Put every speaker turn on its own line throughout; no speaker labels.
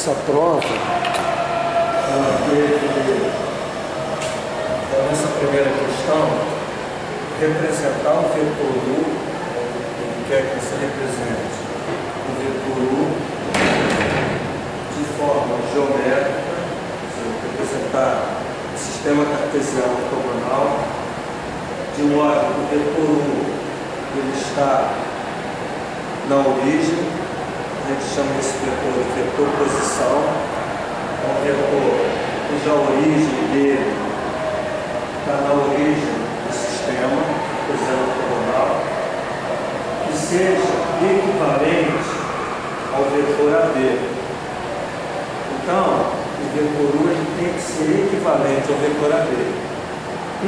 Essa prova, ela teve, nessa primeira questão, representar o vetor U, ele quer que você represente o vetor U de forma geométrica, representar o sistema cartesiano ortogonal, de modo que o vetor U ele está na origem. A gente chama esse vetor de vetor posição. É um vetor cuja origem dele está na origem do sistema cartesiano ortogonal, que seja equivalente ao vetor AB. Então, o vetor U ele tem que ser equivalente ao vetor AB.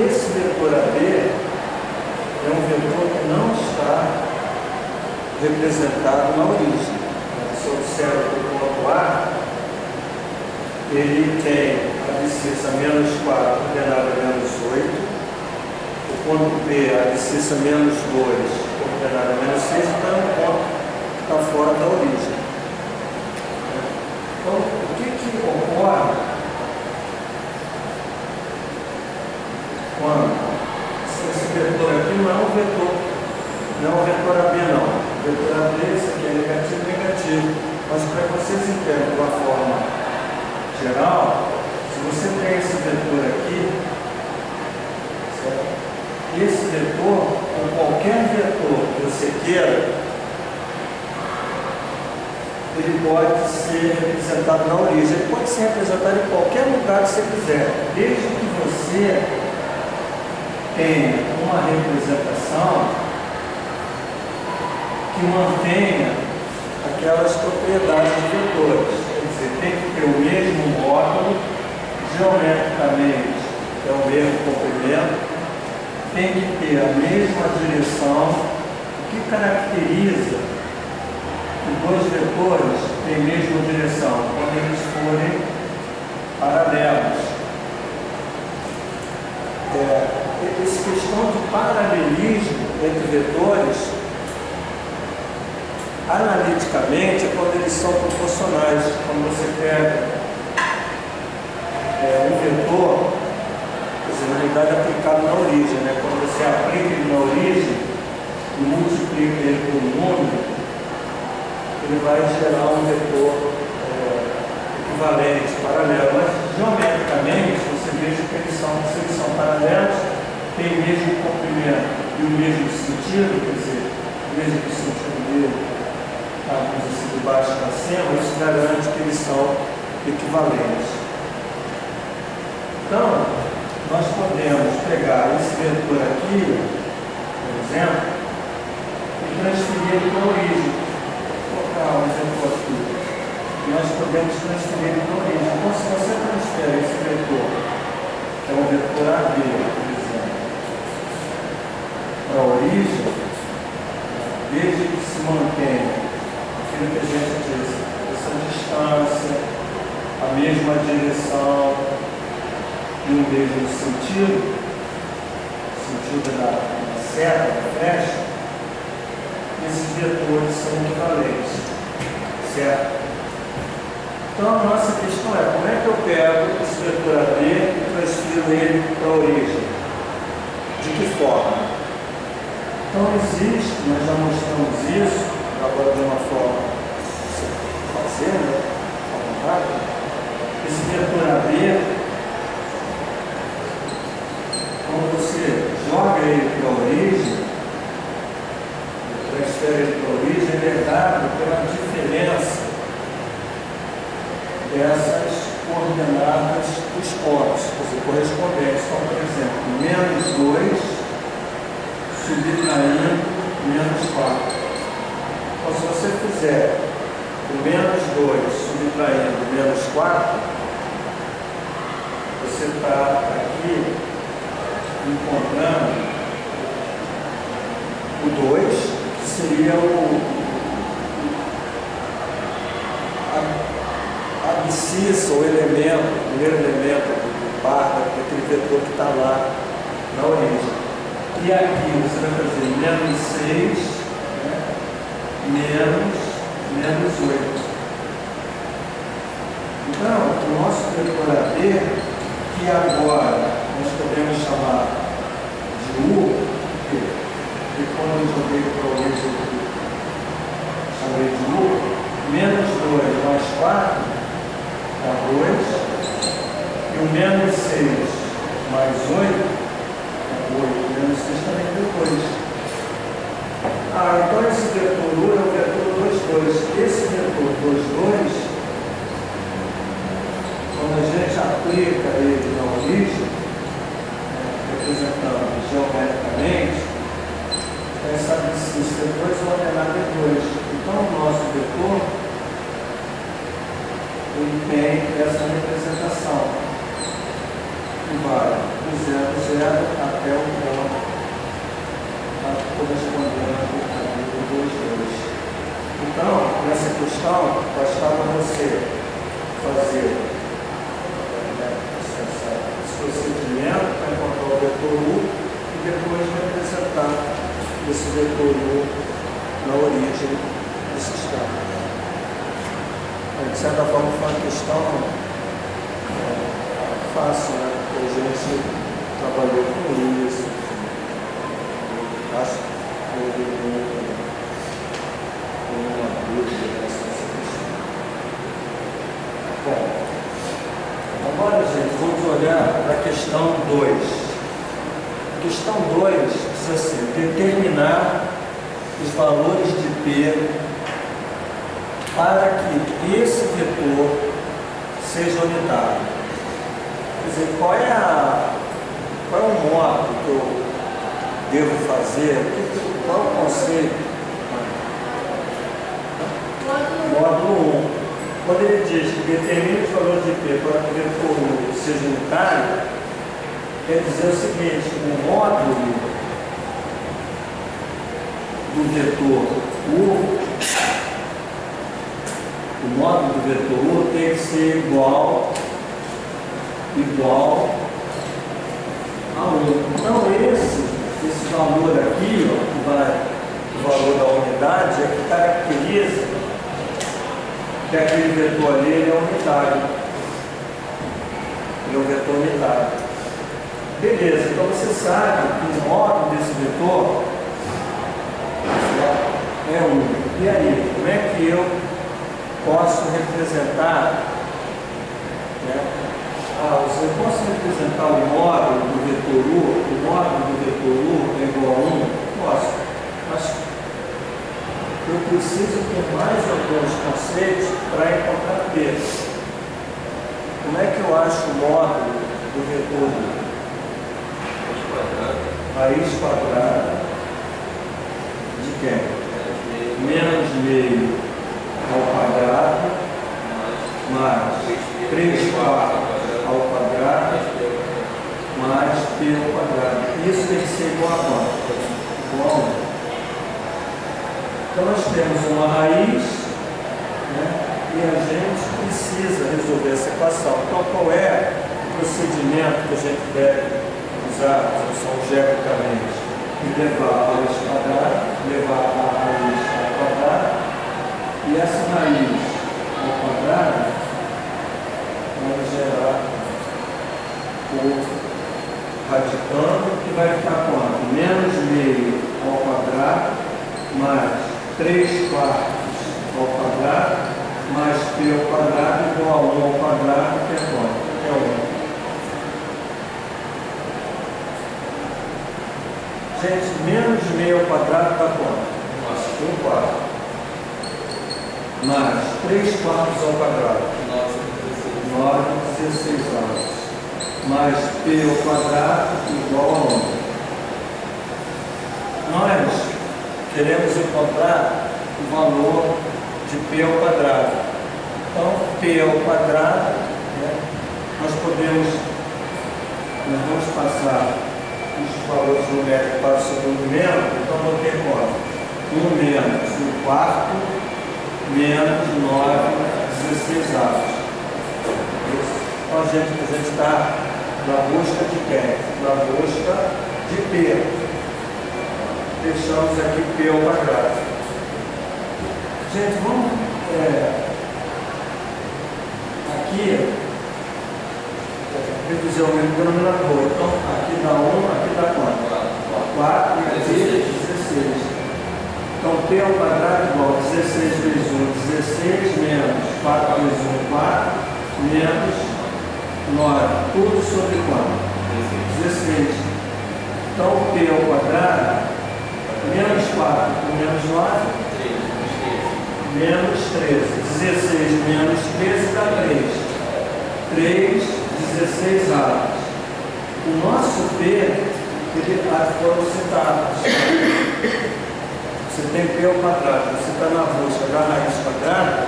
Esse vetor AB é um vetor que não está representado na origem. Se observa que o ponto A, ele tem a abscissa menos 4 ordenada a menos 8, o ponto B, a abscissa menos 2 ordenada a menos 6, então é um ponto que está fora da origem. Então, o que ocorre quando esse vetor aqui não é um vetor AB não. O vetor AB, isso aqui é negativo, mas para que vocês entendam de uma forma geral, se você tem esse vetor aqui, certo? Esse vetor, ou qualquer vetor que você queira, ele pode ser representado na origem, ele pode ser representado em qualquer lugar que você quiser, desde que você tenha uma representação que mantenha aquelas propriedades de vetores. Quer dizer, tem que ter o mesmo módulo, geometricamente é o mesmo comprimento, tem que ter a mesma direção. O que caracteriza os dois vetores têm a mesma direção? Quando eles forem paralelos. Essa questão de paralelismo entre vetores, analiticamente, é quando eles são proporcionais. Quando você pega um vetor, quer dizer, na realidade aplicado na origem, né? Quando você aplica ele na origem e multiplica ele por um número, ele vai gerar um vetor equivalente, paralelo. Mas geometricamente, você veja que se eles são paralelos, tem o mesmo comprimento e o mesmo sentido, quer dizer, o mesmo sentido dele, de baixo para cima, isso garante que eles são equivalentes. Então, nós podemos pegar esse vetor aqui, por exemplo, e transferir ele para a origem. Vou colocar um exemplo aqui. Nós podemos transferir ele para a origem. Então, se você transfere esse vetor, que é um vetor AB, por exemplo, para a origem, desde que se mantenha aquilo que a gente diz, essa distância, a mesma direção e o mesmo sentido, o sentido da seta, da flecha, esses vetores são equivalentes, certo? Então a nossa questão é, como é que eu pego esse vetor AB e transfiro ele para a origem? De que forma? Então existe, nós já mostramos isso, agora de uma forma fazer, né? Esse vetor AB, quando você joga ele para a origem, transfere ele para a origem, ele é dado pela diferença dessas coordenadas dos pontos, quer dizer, correspondentes. Então, por exemplo, menos 2 subtraindo menos 4. Então, se você fizer o menos 2 subtraindo menos 4, você está aqui encontrando o 2, que seria a abscissa, o elemento, o primeiro elemento do par, daquele vetor que está lá na origem. E aqui você vai fazer menos 6, né? menos 8. Então, o nosso vetor AD, que agora nós podemos chamar de U, porque quando eu joguei para o resultado, chamei de U, menos 2 mais 4 dá 2, e o menos 6 mais 8 dá 8, menos 6 também deu 2. Então esse vetor U é o vetor 2, 2. Esse vetor 2, 2, quando a gente aplica ele na origem, representando geometricamente, esses vetores vão ordenar V2. Então o nosso vetor ele tem essa representação, que vai do 0, 0 até o ponto correspondendo ao caminho 2, 2. Então, nessa questão, bastava você fazer esse procedimento para encontrar o vetor U e depois representar esse vetor U na origem do sistema. De certa forma, foi uma questão fácil, né? Porque a gente trabalhou com isso. Acho que houve uma dúvida nessa questão. Bom, agora, gente, vamos olhar para a questão 2. A questão 2 diz assim: determinar os valores de P para que esse vetor seja unitário. Quer dizer, qual é o modo que eu devo fazer? Qual é o conceito? Módulo 1. Quando ele diz que determine os valores de P para que o vetor seja unitário, quer dizer o seguinte: o módulo do vetor U, o módulo do vetor U tem que ser igual a 1. Então esse valor aqui, ó, o valor da unidade, é que caracteriza que aquele vetor ali ele é unitário. Ele é um vetor unitário. Beleza, então você sabe que o módulo desse vetor é 1. E aí, como é que eu posso representar, né? Eu posso representar o módulo do vetor U, o módulo do vetor U é igual a 1? Posso, mas eu preciso ter mais alguns conceitos para encontrar P. Como é que eu acho o módulo do vetor U? Raiz quadrada de quem? Menos meio ao quadrado mais 3 quartos ao quadrado mais P ao quadrado. Isso tem que ser igual a quanto? Igual a 1. Então nós temos uma raiz, né, e a gente precisa resolver essa equação. Então qual é o procedimento que a gente deve usar, algebricamente? Levar a raiz quadrada, levar a raiz ao quadrado, e essa raiz ao quadrado vai gerar o radicando, que vai ficar quanto? Menos meio ao quadrado, mais 3 quartos ao quadrado, mais P ao quadrado, igual a 1 ao quadrado, que é quanto? Que é 1. Gente, menos meio ao quadrado dá quanto? 1 quarto. Mais 3 quartos ao quadrado. 9/16. Mais P ao quadrado igual a 1. Nós queremos encontrar o valor de P ao quadrado. Então, P ao quadrado, né, nós vamos passar os valores numéricos para o segundo membro. Então, vou ter quanto? 1 menos 1 quarto menos 9/16. Então, a gente está na busca de quem? Na busca de P. Deixamos aqui P ao quadrado. Gente, vamos... aqui aqui, reduzir o mesmo denominador. Então, aqui dá 1, aqui dá quanto? 4 e aqui 16. Então, P ao quadrado igual a 16 vezes 1, 16, menos 4 vezes 1, 4, menos 9. Tudo sobre quanto? 16. Então, P ao quadrado, menos 4 por menos 9, menos 13. 16 menos 13 dá 3. 3, 16 avos. O nosso P, ele foram citados. Você tem P ao quadrado, você está na busca da raiz quadrada,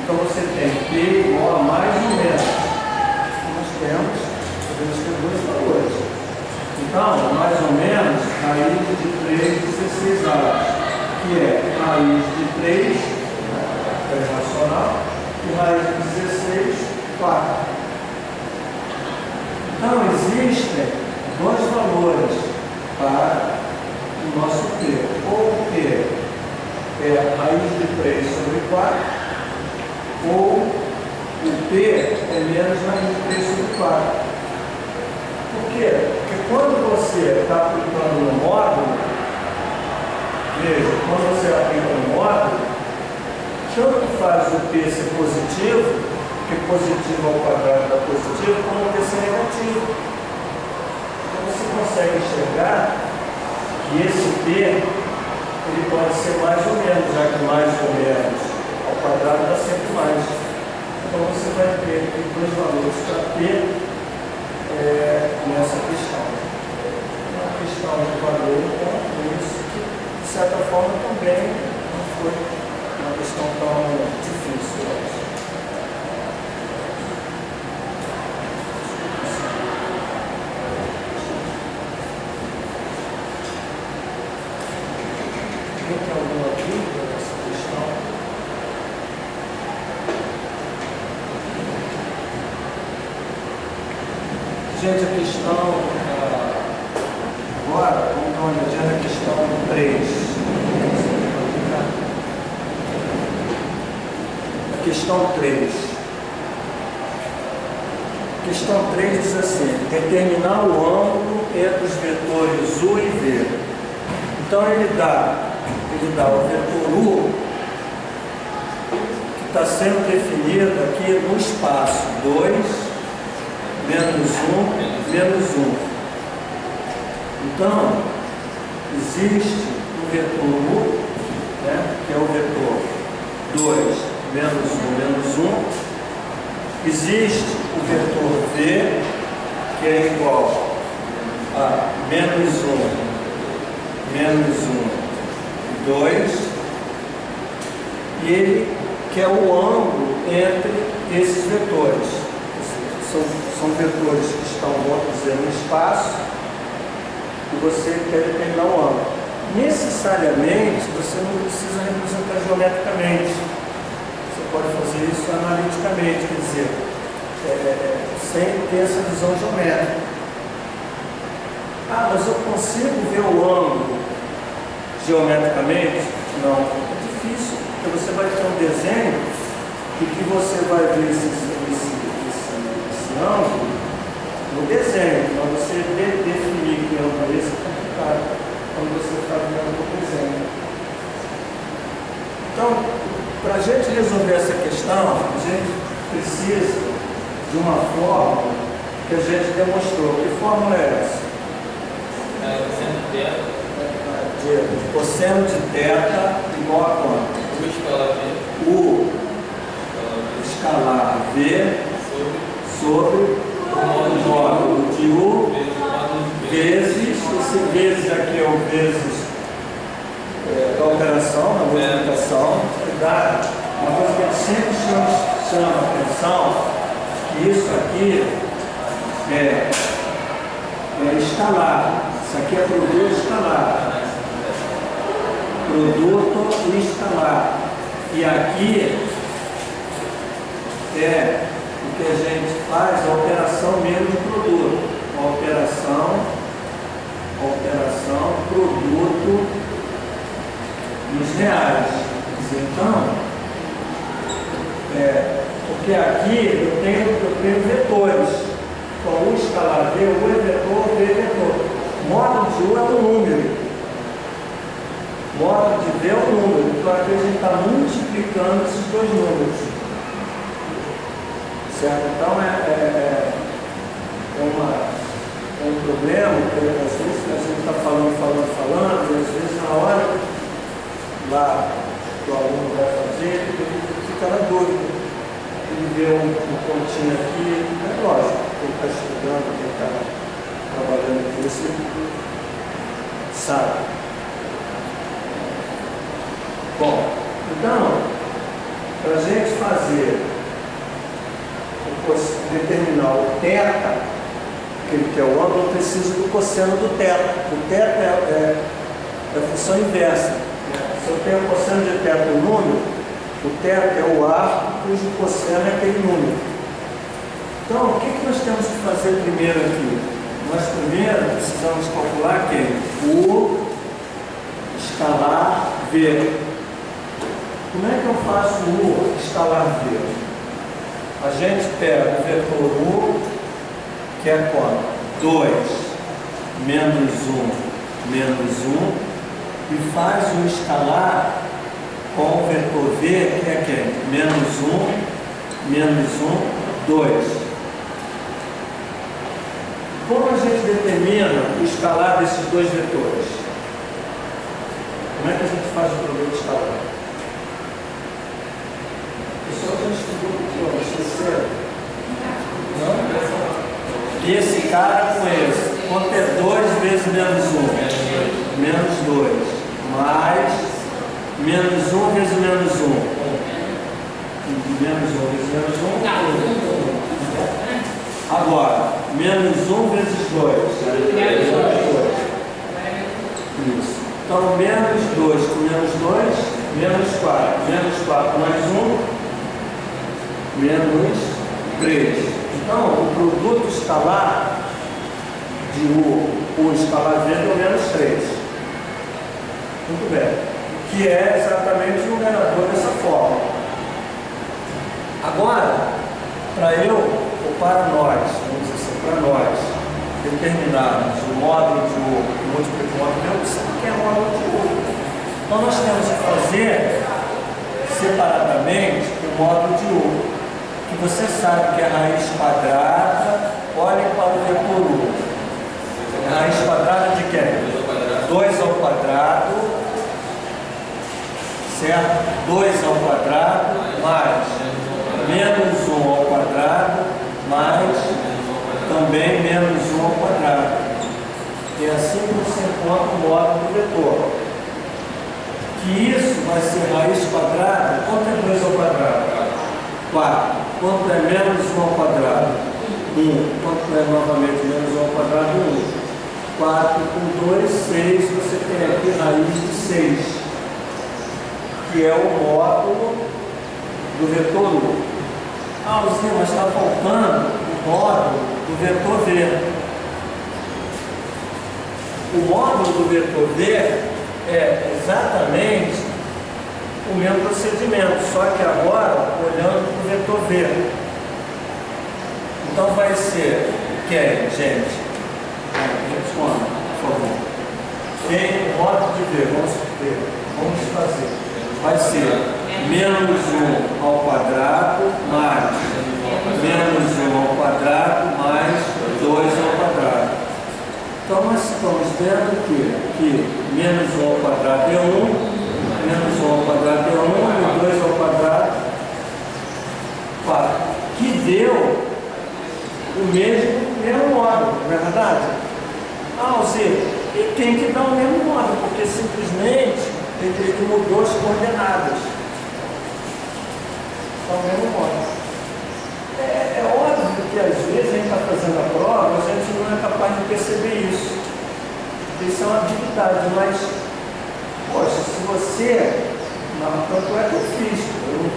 então você tem P igual a mais ou menos. Nós podemos ter dois valores. Então, mais ou menos, raiz de 3, 16 avos, que é raiz de 3, que é racional, e raiz de 16, 4. Então, existem dois valores para o nosso P. Ou o P é raiz de 3 sobre 4, ou o P é menos raiz de 3 sobre 4. Por quê? Porque quando você está aplicando no módulo, veja, quando você aplica no módulo, tanto faz o P ser positivo, que positivo ao quadrado dá positivo, como o P ser negativo. Então você consegue enxergar que esse P ele pode ser mais ou menos, já que mais ou menos ao quadrado dá sempre mais. Então você vai ter aqui dois valores para P nessa questão. Uma questão de valor, então, isso que de certa forma também não foi uma questão tão difícil, eu acho. Tem alguma dúvida nessa questão? Gente, a questão agora, vamos dar uma olhadinha na questão 3. A questão 3. A questão 3 diz assim: determinar o ângulo entre os vetores U e V. Então ele dá o vetor U, que está sendo definido aqui no espaço 2, menos 1, menos 1. Então, existe o vetor U, né, que é o vetor 2, menos 1, menos 1. Existe o vetor V, que é igual a menos 1, menos 1, 2, e ele quer o ângulo entre esses vetores. São vetores que estão, vamos dizer, no espaço, e você quer determinar o ângulo. Necessariamente, você não precisa representar geometricamente. Você pode fazer isso analiticamente, quer dizer, sem ter essa visão geométrica. Ah, mas eu consigo ver o ângulo geometricamente? Não, é difícil, porque você vai ter um desenho e que você vai ver esse ângulo no desenho. Então você definir que ângulo é esse é complicado quando você está vendo o desenho. Então, para a gente resolver essa questão, a gente precisa de uma fórmula que a gente demonstrou. Que fórmula é essa? Cosseno de θ igual a quanto? U escalar V sobre o módulo de U vezes, esse vezes aqui é o vezes da operação, na multiplicação. Cuidado, uma coisa que a gente sempre chama atenção, que isso aqui é escalar. Isso aqui é produto escalar. Produto escalar. E aqui é o que a gente faz, a operação menos produto. A operação produto nos reais. Então, porque aqui eu fazer U é vetor, V é vetor. Módulo de U é um número. Módulo de V é um número. Então aqui a gente está multiplicando esses dois números. Certo? Então é um problema, porque às vezes a gente está falando, e às vezes na hora lá que o aluno vai fazer, ele fica na dúvida. Ele vê um pontinho aqui, é lógico, quem está estudando, quem está trabalhando aqui, você sabe. Bom, então, para a gente fazer, determinar o θ, que é o ângulo, eu preciso do cosseno do θ. O θ é a função inversa. Se eu tenho o cosseno de θ um número, o θ é o arco cujo cosseno é aquele número. Então, o que nós temos que fazer primeiro aqui? Nós primeiro precisamos calcular quem? O escalar V. Como é que eu faço o escalar V? A gente pega o vetor U, que é quanto? 2 menos 1 menos 1, e faz o escalar com o vetor V, que é quem? Menos 1 menos 1, 2. Como a gente determina o escalar desses dois vetores? Como é que a gente faz o problema de escalar? O pessoal já estudou o que? Esqueceram? Não? E esse cara com esse? Quanto é 2 vezes menos 1? Menos 2. Mais menos 1 vezes menos 1. Menos 1 vezes menos 1. Agora, menos 1 vezes 2. Isso. Então, menos 2 com menos 2, menos 4. Menos 4 mais 1, menos 3. Então, o produto escalar de U escalar V deu menos 3. Muito bem. Que é exatamente o numerador dessa forma. Agora, para eu, ou para nós, vamos dizer assim, para nós, determinarmos o módulo de U, o múltiplo de módulo de U, sabe o que é módulo de U? Então, nós temos que fazer separadamente o módulo de U. Que você sabe que é raiz quadrada, olhem para o vetor U. Raiz quadrada de quê? 2 ao quadrado, certo? 2 ao quadrado, mais menos 1 ao quadrado, mais também menos 1 ao quadrado. E assim você encontra o módulo do vetor. Que isso vai ser raiz quadrada, quanto é 2 ao quadrado? 4. Quanto é menos 1 ao quadrado? 1. Quanto é novamente menos 1 ao quadrado? 1. 4 com 2, 6. Você tem aqui raiz de 6, que é o módulo do vetor U. Ah, Luciano, mas está faltando o módulo do vetor V. O módulo do vetor V é exatamente o mesmo procedimento, só que agora olhando para o vetor V. Então vai ser quem, gente? Responda, por favor. Quem o módulo de V? Vamos fazer. Vai ser menos 1 ao quadrado mais menos 1 ao quadrado mais 2 ao quadrado. Então nós estamos vendo que menos 1 ao quadrado é 1. Menos 1 ao quadrado é 1, e 2 ao quadrado, 4. Que deu o mesmo módulo, não é verdade? Ah, ou seja, e tem que dar o mesmo módulo, porque simplesmente ele mudou as coordenadas. Então, o mesmo módulo. É óbvio que às vezes a gente está fazendo a prova, a gente não é capaz de perceber isso. Isso é uma habilidade, mas poxa, se você, tanto é que eu fiz, eu não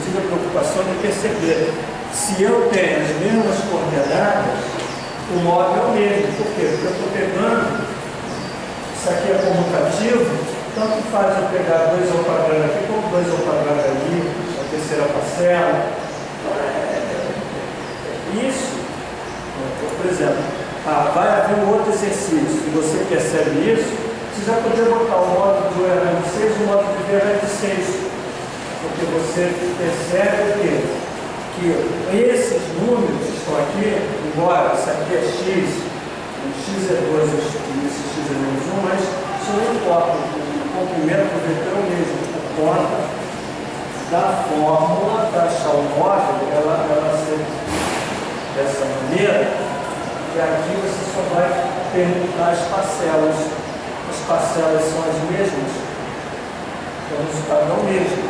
tive a preocupação de perceber. Se eu tenho as mesmas coordenadas, o módulo é o mesmo. Por quê? Porque eu estou pegando, isso aqui é comutativo, tanto faz eu pegar 2 ao quadrado aqui, como 2 ao quadrado ali, a terceira parcela. Então, isso. Por exemplo, vai haver um outro exercício e você percebe isso, você já poderia botar o modo de U errar de 6 e o modo de V errar de 6. Porque você percebe que esses números que estão aqui, embora isso aqui é x, o x é 2 e esse x é menos 1, mas isso não importa. O comprimento do vetor é o mesmo, por conta da fórmula para achar o módulo, ela ser dessa maneira, e aqui você só vai perguntar as parcelas. As parcelas são as mesmas, então o resultado é o mesmo.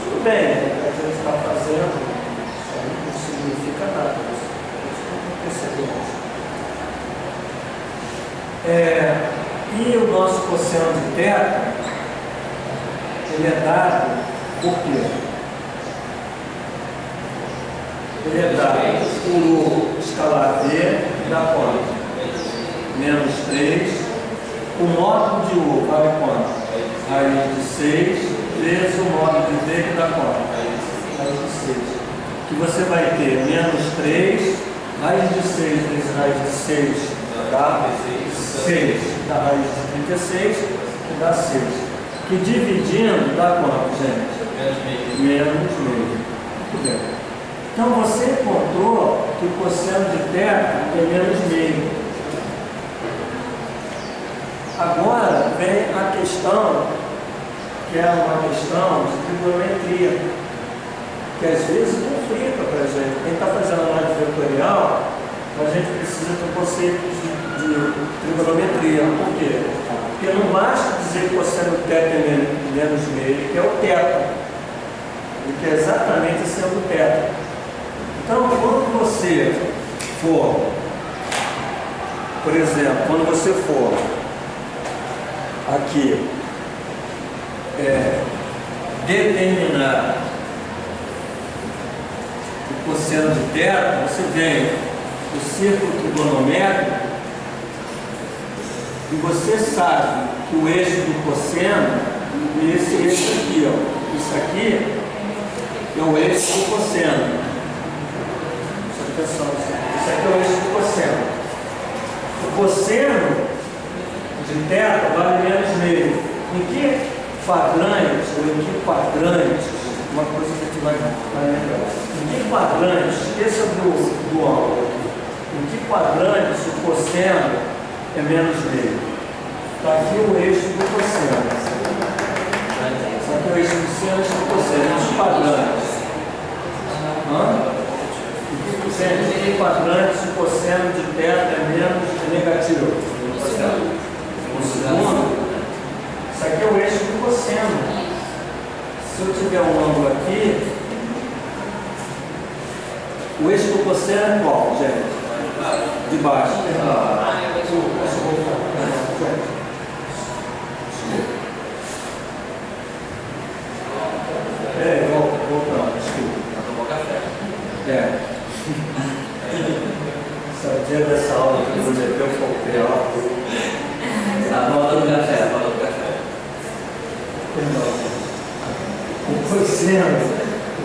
Tudo bem, o que a gente está fazendo, isso aí não significa nada, isso não percebemos. E o nosso cosseno de θ, ele é dado por quê? Ele é dado por o escalar V da quanto? Menos 3. O módulo de U vale quanto? Raiz de 6 vezes o módulo de V que dá quanto? Raiz de 6. Que você vai ter menos 3, raiz de 6 vezes raiz de 6 dá 6, da raiz de 36, que dá 6. Que dividindo dá quanto, gente? Menos meio. Muito bem. Então você encontrou que o cosseno de θ é menos meio. Agora vem a questão, que é uma questão de trigonometria, que às vezes complica para a gente. Quem está fazendo análise vetorial, a gente precisa de um conceito de trigonometria. Por quê? Porque não basta dizer que o cosseno de θ é menos meio, que é o θ. Ele quer exatamente sendo θ. Então, quando você for, por exemplo, quando você for aqui determinar o cosseno de θ, você vem o círculo trigonométrico e você sabe que o eixo do cosseno é esse eixo aqui, ó. Isso aqui é o eixo do cosseno. Atenção, isso aqui é o eixo do cosseno. O cosseno de θ vale menos meio. Em que quadrantes, ou em que quadrantes, uma coisa que a gente vai lembrar, em que quadrantes, esqueça do ângulo, em que quadrantes o cosseno é menos meio? Está aqui o eixo do cosseno. Só que o eixo do seno é o cosseno, os quadrantes. Em que quadrantes o cosseno de θ é menos negativo? O segundo. Isso aqui é o eixo do cosseno. Se eu tiver um ângulo aqui, o eixo do cosseno é qual, gente? De baixo. Voltando, desculpa. Sabia dessa aula que eu levei o folclore.
Volta do café, volta do café.
O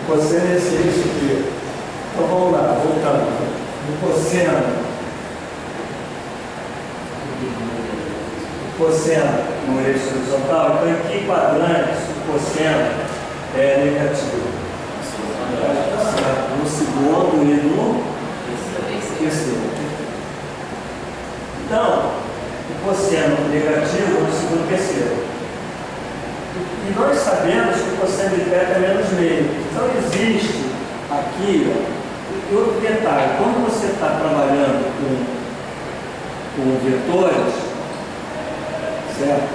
cosseno é esse eixo aqui. Então vamos lá, voltando. O cosseno no eixo horizontal. Então, em que quadrantes o cosseno é negativo? No segundo e no terceiro. Então, o cosseno negativo no segundo e terceiro. E nós sabemos que o cosseno de θ é menos meio. Então existe aqui, ó, outro detalhe, quando você está trabalhando com vetores, certo?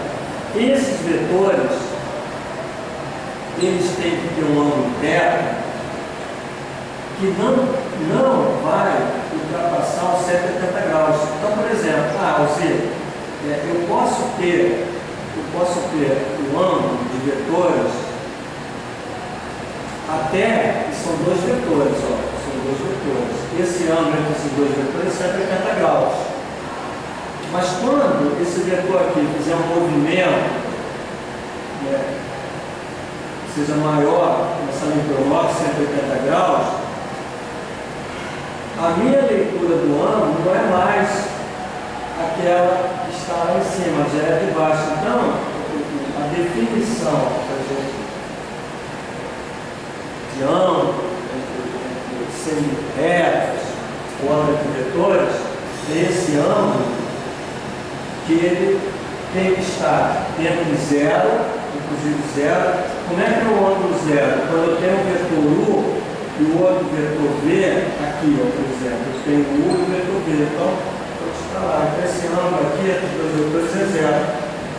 Esses vetores, eles têm que ter um ângulo θ que não vai ultrapassar os 180 graus. Então, por exemplo, eu posso ter o ângulo de vetores até, que são dois vetores, ó, são dois vetores. Esse ângulo entre esses dois vetores é 180 graus. Mas quando esse vetor aqui fizer um movimento, seja maior, começando em 180 graus, a minha leitura do ângulo não é mais aquela que está lá em cima, já é de baixo. Então, a definição de ângulo, entre semi-retos, ou ângulo entre vetores, é esse ângulo que ele tem que estar entre zero, inclusive zero. Como é que é o ângulo zero? Quando eu tenho um vetor U e o outro vetor V, aqui, ó, por exemplo, eu tenho o U e o vetor V. Então, vou te falar, então esse ângulo aqui entre os dois vetores é zero.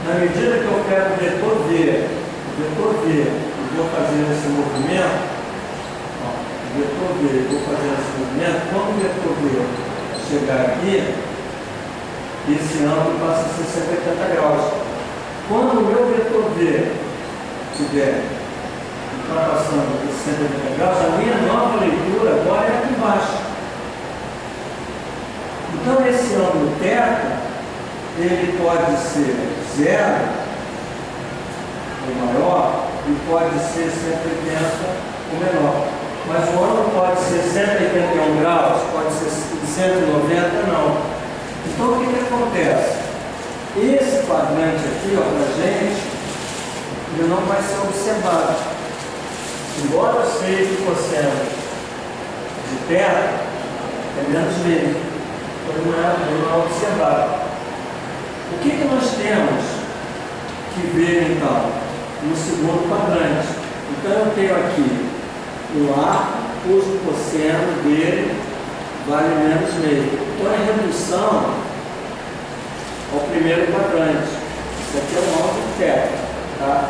Na medida que eu quero o vetor V, eu vou fazer esse movimento, ó, o vetor V, eu vou fazer esse movimento, quando o vetor V chegar aqui, esse ângulo passa a ser 180 graus. Quando o meu vetor V estiver ultrapassando os 180 graus, a minha nova leitura agora é aqui embaixo. Então esse ângulo θ, ele pode ser zero, ou maior, e pode ser 180 ou menor. Mas o ângulo pode ser 181 graus, pode ser 190, não. Então o que acontece? Esse quadrante aqui, ó, para a gente, ele não vai ser observado. Embora eu sei que o cosseno de θ é menos meio, ele não é observado. O que nós temos que ver então no segundo quadrante? Então eu tenho aqui o arco cujo cosseno dele vale menos meio. Então a redução ao primeiro quadrante. Isso aqui é o ângulo θ, tá?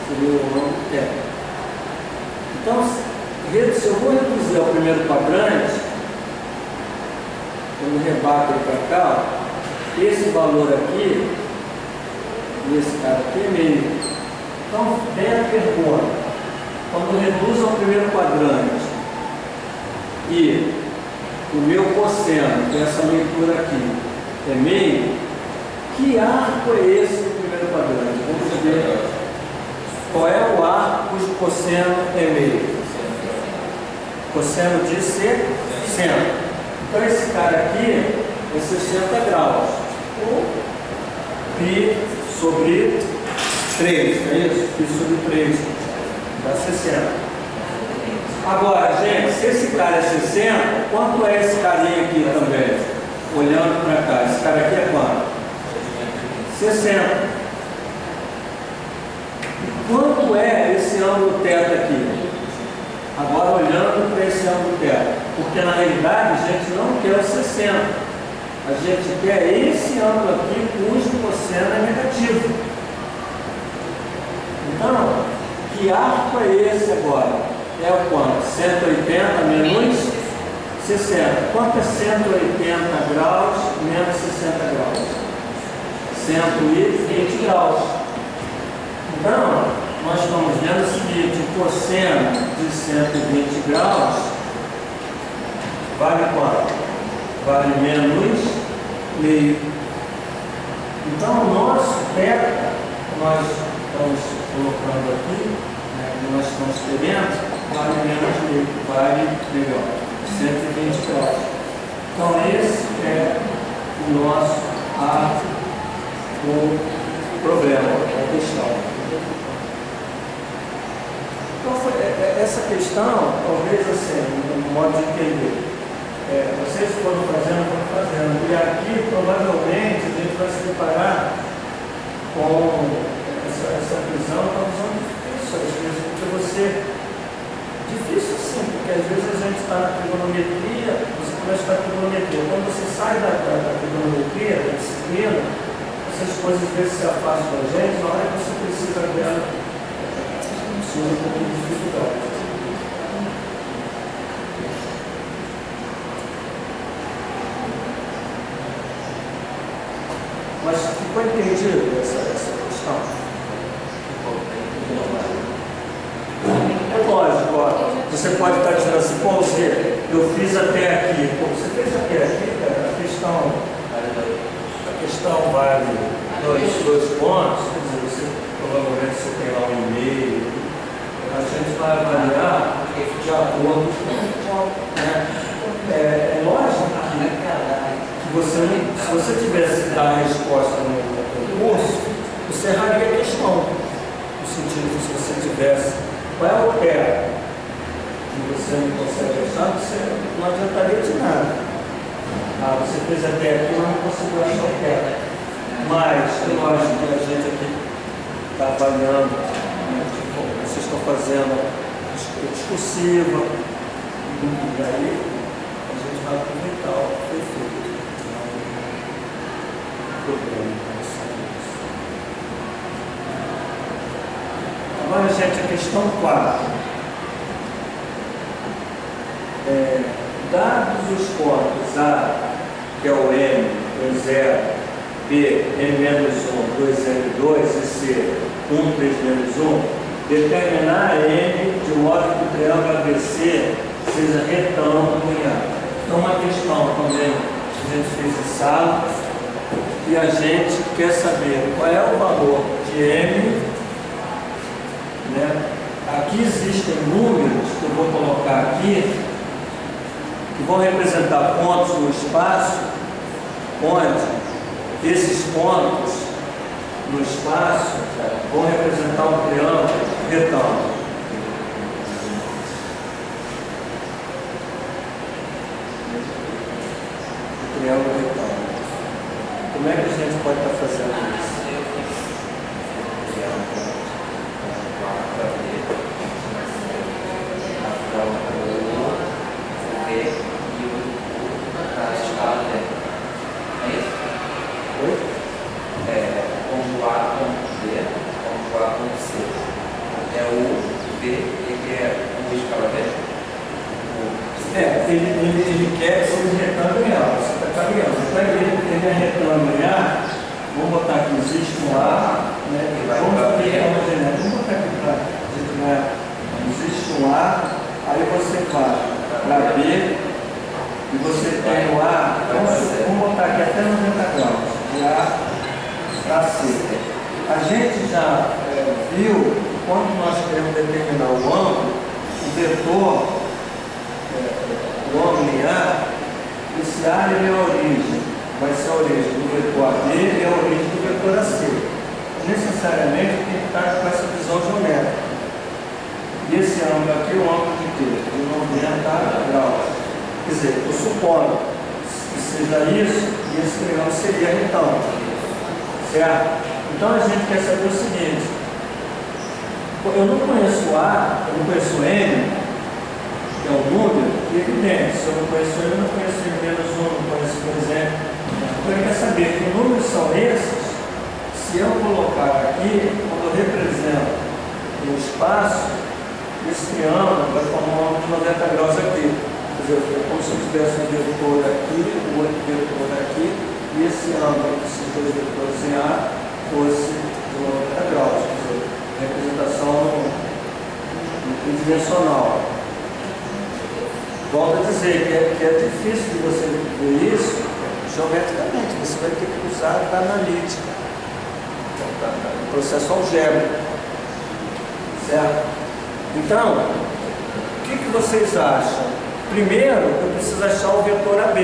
Seria o ângulo θ. Então, se eu vou reduzir ao primeiro quadrante, quando rebato ele para cá, esse valor aqui, e esse cara aqui é meio. Então, vem a pergunta. Quando eu reduzo ao primeiro quadrante e o meu cosseno, dessa leitura aqui, é meio, que arco é esse do primeiro quadrante? Vamos ver qual é o arco cujo cosseno é meio. Cosseno de 60. Então esse cara aqui é 60 graus. Ou π sobre 3, não é isso? Π sobre 3 dá 60. Agora, gente, se esse cara é 60, quanto é esse carinha aqui também? Olhando para cá, esse cara aqui é quanto? 60. E quanto é esse ângulo θ aqui? Agora olhando para esse ângulo θ. Porque na realidade a gente não quer o 60. A gente quer esse ângulo aqui cujo cosseno é negativo. Então, que arco é esse agora? É o quanto? 180 menos 60. Quanto é 180 graus menos 60 graus? 120 graus. Então, nós estamos vendo o seguinte: o cosseno de 120 graus vale quanto? Vale menos meio. Então, o nosso θ, nós estamos colocando aqui, né, que nós estamos querendo, vale menos meio, vale melhor, 120 graus. Então, esse é o nosso o problema, a questão. Então, essa questão, talvez assim, no modo de entender, vocês foram fazendo, e aqui provavelmente a gente vai se deparar com essa visão, uma visão difícil às vezes, porque difícil sim, porque às vezes a gente está na trigonometria, você começa a estudar trigonometria, quando você sai da trigonometria, da disciplina, essas coisas às vezes se afastam da gente, na hora que você precisa dela, surge um pouco de dificuldade. Mas ficou entendido essa questão? É lógico, ó, você pode estar dizendo assim, pô, eu fiz até aqui. Pô, você fez até aqui, cara, a questão vale dois pontos, quer dizer, provavelmente você tem lá 1,5. A gente vai avaliar de acordo com, né? se você tivesse que dar a resposta no concurso, você erraria a questão. No sentido que se você tivesse qual é o pé que você não consegue achar, você não adiantaria de nada. Ah, você fez até aqui, mas não conseguiu achar o pé. Mas eu acho que a gente aqui está avaliando, né, tipo, vocês estão fazendo discursiva, e aí a gente vai aproveitar o que foi feito. Problema em relação a isso. Agora, gente, a questão 4. Dados os pontos A, que é o M, 2,0, B, M-1, 2,L2 e C, 1, 3, menos 1, determinar M de modo que o triângulo ABC seja retângulo em A. Então, uma questão também que a gente fez em sala e a gente quer saber qual é o valor de M, né? Aqui existem números que eu vou colocar aqui que vão representar pontos no espaço, onde esses pontos no espaço vão representar um triângulo retângulo. Triângulo retângulo. Como é que a gente pode estar fazendo isso? Ele quer que seja retângulo em A, você está caminhando. Então ele é retângulo em A, vamos botar aqui, existe um A, né? Vamos botar aqui para determinar, existe um A, aí você vai para B, e você tem o A, vamos botar aqui até 90 graus, de A para C. A gente já viu, quando nós queremos determinar o ângulo, o vetor, o ângulo em A, esse A ele é a origem, vai ser a origem do vetor AB e a origem do vetor AC. Necessariamente tem que estar com essa visão geométrica. E esse ângulo aqui é o ângulo de quê? De 90 graus. Quer dizer, eu supondo que seja isso, e esse triângulo seria retângulo. Certo? Então a gente quer saber o seguinte: eu não conheço A, eu não conheço M, que é um número, e evidente, se eu não conheço ele, eu não conheço ele menos 1, não conheço, por exemplo. Então ele quer saber que números são esses, se eu colocar aqui, quando eu represento o espaço, esse triângulo vai formar um ângulo de 90 graus aqui. Quer dizer, é como se eu tivesse um vetor aqui, o outro vetor aqui, e esse ângulo desses dois vetores em A fosse de 90 graus. Quer dizer, representação tridimensional. Volto a dizer que é difícil de você ver isso geometricamente. Você vai ter que usar a analítica, o processo algébrico. Certo? Então, o que vocês acham? Primeiro, eu preciso achar o vetor AB.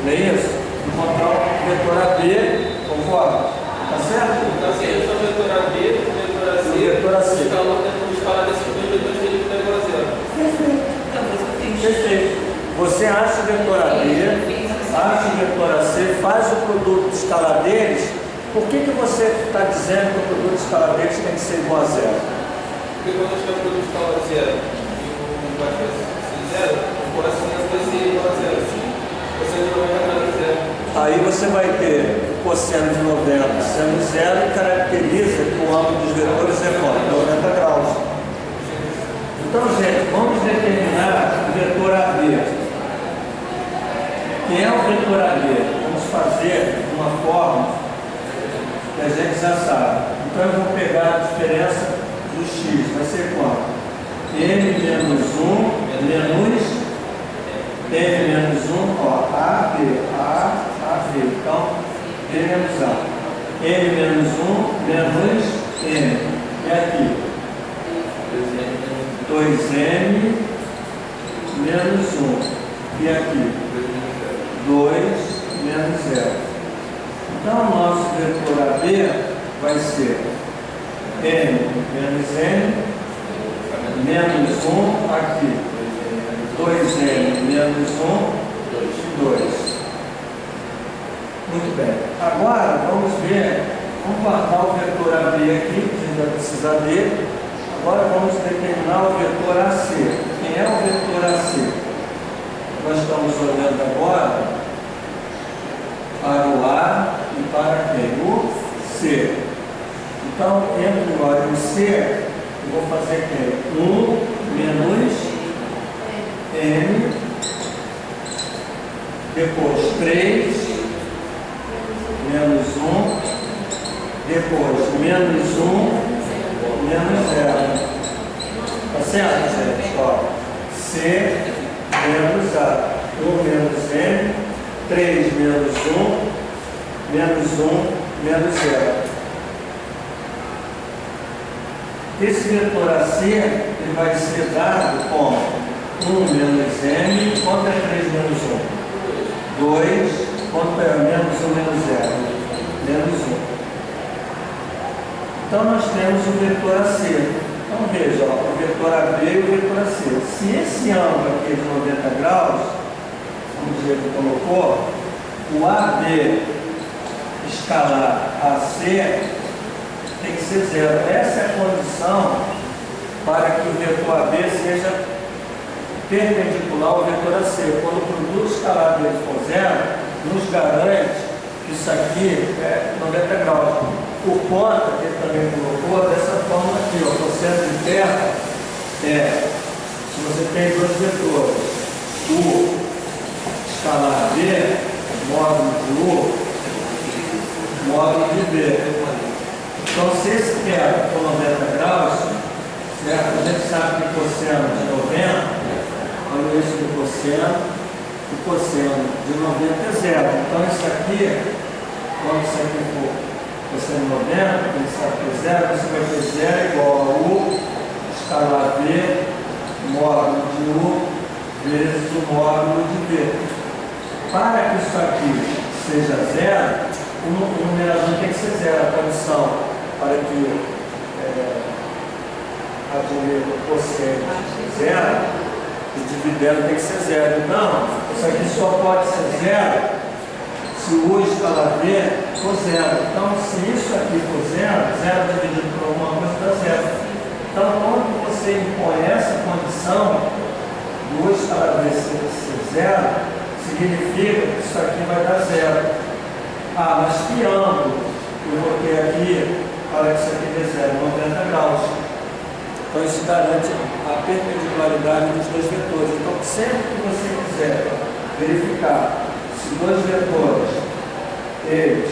Não é isso? Encontrar o vetor AB, concorda? Tá certo?
Então, assim, eu sou o vetor AB, o vetor AC,
o vetor AC.
O escalar desses dois vetores que ele vai fazer.
Perfeito. Você acha o vetor AB, acha o vetor AC, faz o produto de escala deles. Por que você está dizendo que o produto de escala deles tem que ser igual a zero?
Porque quando eu tiver o produto de escala zero e o vai ser zero, o cosseno vai ser igual a zero. O cosseno de 90 graus é zero.
Aí você vai ter o cosseno de 90 sendo zero e caracteriza que o ângulo dos vetores é quanto? 90 graus. Então, gente, vamos determinar o vetor AB. Quem é o vetor AB? Vamos fazer uma forma que a gente já sabe. Então, eu vou pegar a diferença do x. Vai ser quanto? M menos 1 menos M menos 1, ó, AB. Então, M menos A. M menos 1 menos M. E aqui? 2M menos 1. E aqui? 2M 2 menos 0. Então, o nosso vetor AB vai ser n menos n, menos 1 aqui, 2n menos 1, 2. Muito bem. Agora, vamos ver, vamos guardar o vetor AB aqui, que a gente vai precisar dele. Agora, vamos determinar o vetor AC. Quem é o vetor AC? Nós estamos olhando agora para o A e para quem? O C. Então, entre o A e o C, eu vou fazer quem? 1 menos N, depois 3 menos 1, depois menos 1, menos 0. Tá certo, gente? Ó, C menos A. 1 menos N, 3 menos 1, menos 1, menos 0. Esse vetor AC ele vai ser dado como 1 menos M, quanto é 3 menos 1? 2, quanto é menos 1 menos 0? Menos 1. Então nós temos o vetor AC. Então veja, ó, o vetor AB e o vetor AC. Se esse ângulo aqui é de 90 graus, como o Diego colocou, o AB escalar AC tem que ser 0. Essa é a condição para que o vetor AB seja perpendicular ao vetor AC. Quando o produto escalar dele for 0, nos garante que isso aqui é 90 graus. Por conta, que ele também colocou, dessa forma aqui, ó, cosseno de terra se você tem dois vetores, U escalar B, módulo de U, módulo de B. Então, se esse terra for 90 graus, certo? A gente sabe que cosseno de 90, olha isso do cosseno, o cosseno de 90 é 0. Então, isso aqui, quando isso aqui for cosseno de 90, a gente sabe que é 0, você vai ter 0 igual a U escalar B, módulo de U, vezes o módulo de B. Para que isso aqui seja 0, o numerador tem que ser 0, a condição para que a direita cosseno 0, o dividendo tem que ser 0. Então, isso aqui só pode ser 0 se o U escalar B for 0. Então, se isso aqui for 0, 0 dividido por alguma coisa dá 0. Então, quando você impõe essa condição do U escalar B ser 0, significa que isso aqui vai dar 0. Ah, mas que ângulo eu vou ter aqui para que isso aqui dê 0? 90 graus. Então isso garante a perpendicularidade dos dois vetores. Então sempre que você quiser verificar se dois vetores eles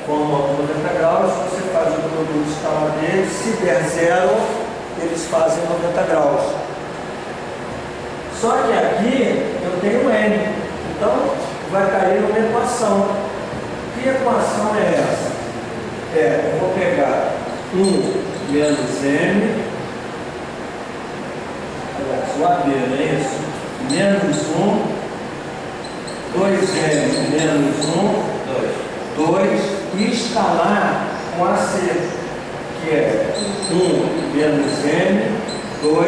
formam 90 graus, você faz o produto escalar deles, se der 0, eles fazem 90 graus. Só que aqui eu tenho N, então vai cair uma equação. Que equação é essa? Eu vou pegar 1 menos M, aliás, o AB, não é isso? Menos 1, 2M menos 1, 2, e escalar com AC, que é 1 menos M, 2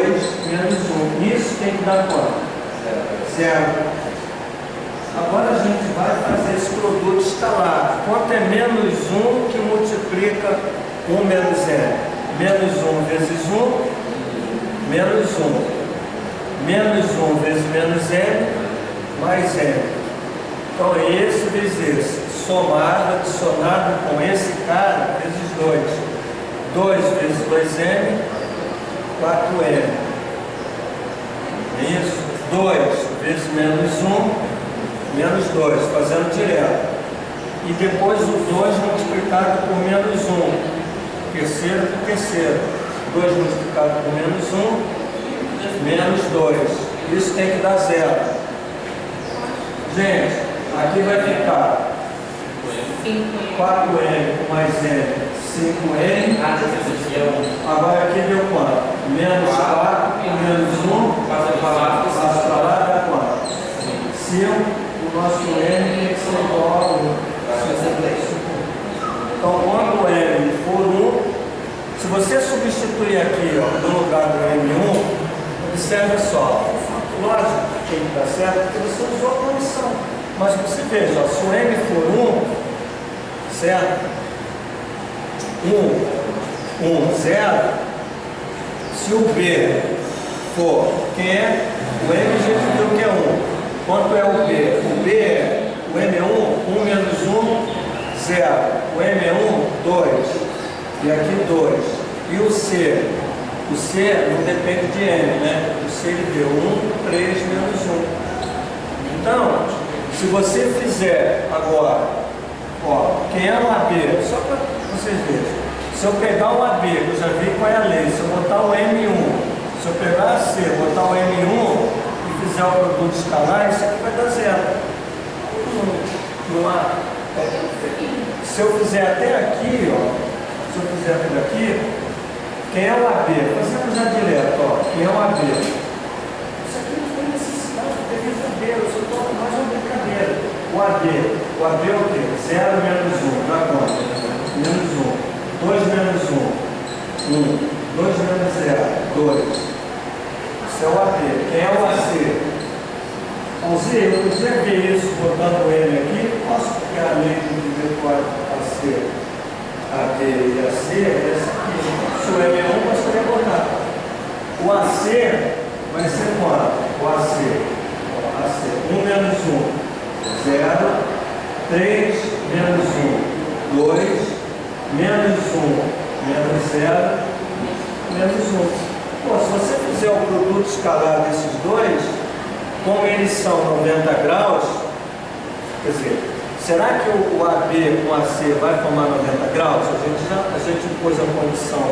menos 1. Isso tem que dar quanto? 0. Agora a gente vai fazer esse produto escalar. Quanto é menos 1 que multiplica 1 menos M? Menos 1 vezes 1, menos 1. Menos 1 vezes menos M, mais M. Então, esse vezes esse. Somado, adicionado com esse cara, vezes 2. 2 vezes 2M, 4M. É isso? 2 vezes menos 1, menos 2, fazendo direto. E depois o 2 multiplicado por menos 1. Terceiro por terceiro. 2 multiplicado por menos 1, menos 2. Isso tem que dar 0. Gente, aqui vai ficar 4N com mais N, 5N. Agora aqui deu quanto? Menos 4 com menos 1. Passa para lá, dá quanto? 5 se o nosso M tem que ser igual a 1. Então, quando o M for 1, se você substituir aqui, ó, no lugar do M1, observe só, lógico que tem que dar certo, porque você usou a condição. Mas você veja, ó, se o M for 1, certo? 1, 0. Se o B for, quem é? O M a gente viu que é 1. Quanto é o B? O B é o M é 1, 1 menos 1, 0. O M é 1, 2. E aqui 2. E o C? O C não depende de M, né? O C ele deu 1, 3 menos 1. Então, se você fizer agora, ó, quem é o AB? Só para vocês verem. Se eu pegar o AB, que eu já vi qual é a lei, se eu botar o M1, se eu pegar a C, botar o M1 e fizer o produto escalar, isso aqui vai dar 0. Não há. Se eu fizer até aqui, ó, se eu fizer até aqui, quem é o AB? Fazemos já direto, ó, quem é o AB? Isso aqui não tem necessidade de ter verdadeiro, eu só estou mais uma brincadeira. O AB é o quê? 0 menos 1, dá conta. Menos 1. 2 menos 1, 1. 2 menos 0, 2. Isso é o AB. Quem é o AC? O Z, eu podia ver isso botando o M aqui, posso pegar a lei do diretório AC, AB e AC, é essa aqui. Se o M é 1, bastaria botar. O AC vai ser quanto? O AC. AC. 1 menos 1, 0. 3 menos 1, 2. Menos 1, menos 0, menos 1. Bom, se você fizer o produto escalar desses dois, como eles são 90 graus, quer dizer, será que o AB com AC vai formar 90 graus? A gente pôs a condição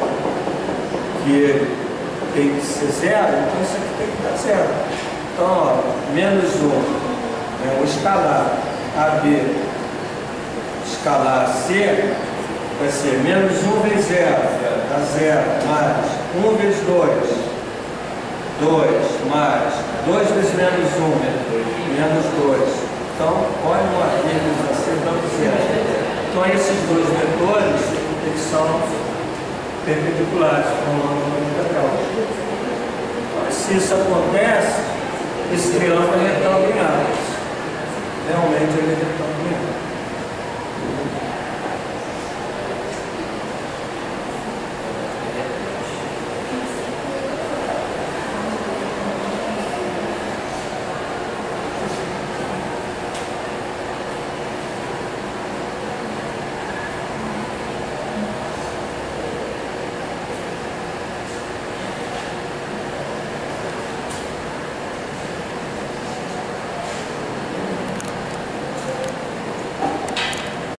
que ele tem que ser 0, então isso aqui tem que dar 0. Então, ó, menos 1, né, o escalar AB, escalar AC, vai ser menos 1 vezes 0, dá 0, mais 1 vezes 2, 2, mais 2 vezes menos 1, menos 2. Então, olha o aqui, assim, dando 0. Então, esses dois vetores, eles são perpendiculares, formando 90 graus. Mas se isso acontece, esse triângulo é retão alinhado.